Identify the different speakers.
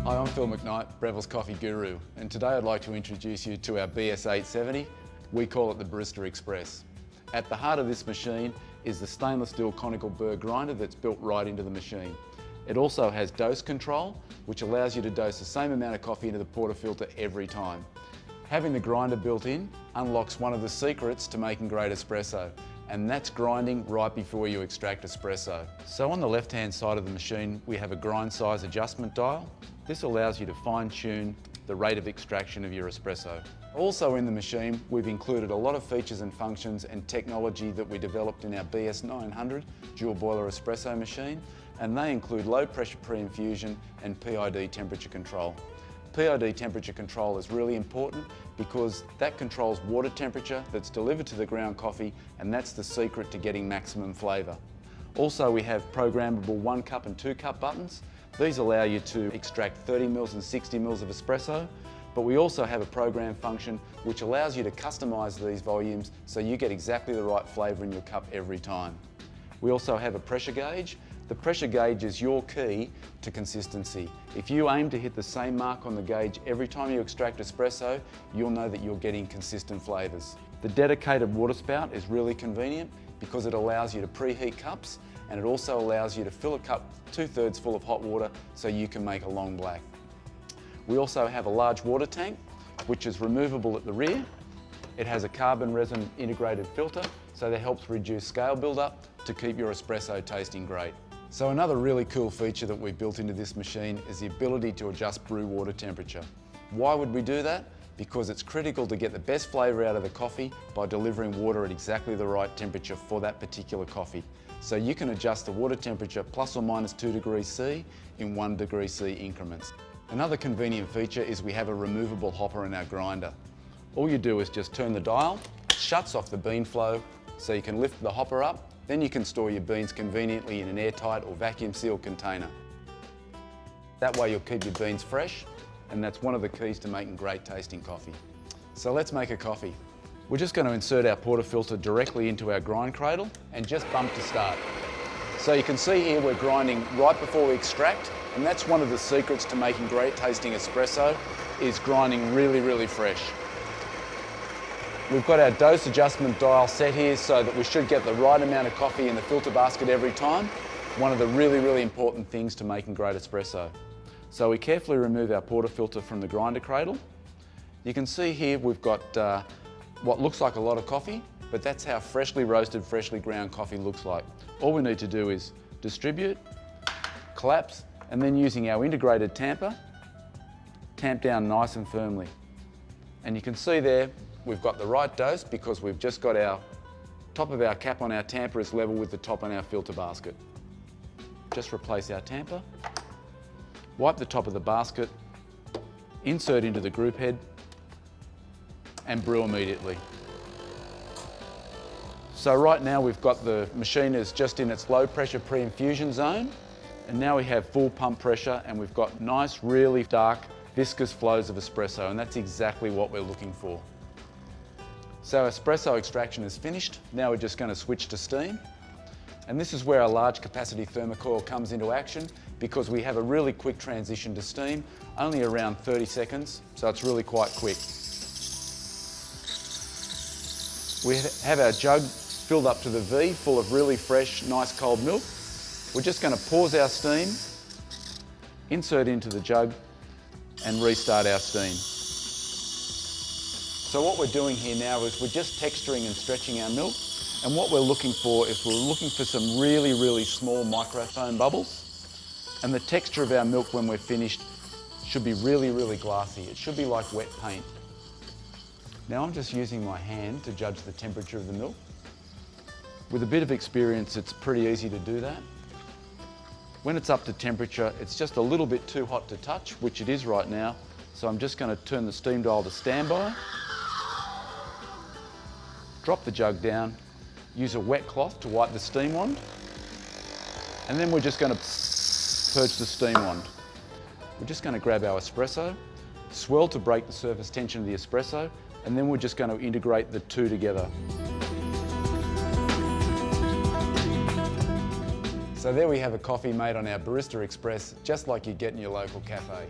Speaker 1: Hi, I'm Phil McKnight, Breville's Coffee Guru, and today I'd like to introduce you to our BS870. We call it the Barista Express. At the heart of this machine is the stainless steel conical burr grinder that's built right into the machine. It also has dose control, which allows you to dose the same amount of coffee into the portafilter every time. Having the grinder built in unlocks one of the secrets to making great espresso, and that's grinding right before you extract espresso. So on the left-hand side of the machine, we have a grind size adjustment dial. This allows you to fine-tune the rate of extraction of your espresso. Also in the machine, we've included a lot of features and functions and technology that we developed in our BS900 dual boiler espresso machine, and they include low pressure pre-infusion and PID temperature control. PID temperature control is really important because that controls water temperature that's delivered to the ground coffee, and that's the secret to getting maximum flavour. Also, we have programmable 1 cup and 2 cup buttons. These allow you to extract 30 mils and 60 mils of espresso, but we also have a program function which allows you to customise these volumes so you get exactly the right flavour in your cup every time. We also have a pressure gauge. The pressure gauge is your key to consistency. If you aim to hit the same mark on the gauge every time you extract espresso, you'll know that you're getting consistent flavours. The dedicated water spout is really convenient because it allows you to preheat cups, and it also allows you to fill a cup 2/3 full of hot water so you can make a long black. We also have a large water tank which is removable at the rear. It has a carbon resin integrated filter, so that helps reduce scale build-up to keep your espresso tasting great. So another really cool feature that we've built into this machine is the ability to adjust brew water temperature. Why would we do that? Because it's critical to get the best flavour out of the coffee by delivering water at exactly the right temperature for that particular coffee. So you can adjust the water temperature plus or minus 2 degrees C in 1 degree C increments. Another convenient feature is we have a removable hopper in our grinder. All you do is just turn the dial, it shuts off the bean flow, so you can lift the hopper up, then you can store your beans conveniently in an airtight or vacuum sealed container. That way you'll keep your beans fresh, and that's one of the keys to making great tasting coffee. So let's make a coffee. We're just going to insert our portafilter directly into our grind cradle and just bump to start. So you can see here we're grinding right before we extract, and that's one of the secrets to making great tasting espresso, is grinding really, really fresh. We've got our dose adjustment dial set here so that we should get the right amount of coffee in the filter basket every time. one of the really important things to making great espresso. So we carefully remove our portafilter from the grinder cradle. You can see here we've got what looks like a lot of coffee, but that's how freshly roasted, freshly ground coffee looks like. All we need to do is distribute, collapse, and then using our integrated tamper, tamp down nice and firmly. And you can see there we've got the right dose because we've just got our top of our cap on our tamper is level with the top on our filter basket. Just replace our tamper, wipe the top of the basket, insert into the group head, and brew immediately. So right now we've got the machine is just in its low pressure pre-infusion zone, and now we have full pump pressure and we've got nice, really dark, viscous flows of espresso, and that's exactly what we're looking for. So espresso extraction is finished. Now we're just going to switch to steam. And this is where our large capacity thermocoil comes into action because we have a really quick transition to steam, only around 30 seconds, so it's really quite quick. We have our jug filled up to the V, full of really fresh, nice cold milk. We're just going to pause our steam, insert into the jug, and restart our steam. So what we're doing here now is we're just texturing and stretching our milk, and what we're looking for is we're looking for some really small microfoam bubbles, and the texture of our milk when we're finished should be really glassy. It should be like wet paint. Now I'm just using my hand to judge the temperature of the milk. With a bit of experience, it's pretty easy to do that. When it's up to temperature, it's just a little bit too hot to touch, which it is right now, so I'm just going to turn the steam dial to standby. Drop the jug down, use a wet cloth to wipe the steam wand, and then we're just going to purge the steam wand. We're just going to grab our espresso, swirl to break the surface tension of the espresso, and then we're just going to integrate the two together. So there we have a coffee made on our Barista Express, just like you get in your local cafe.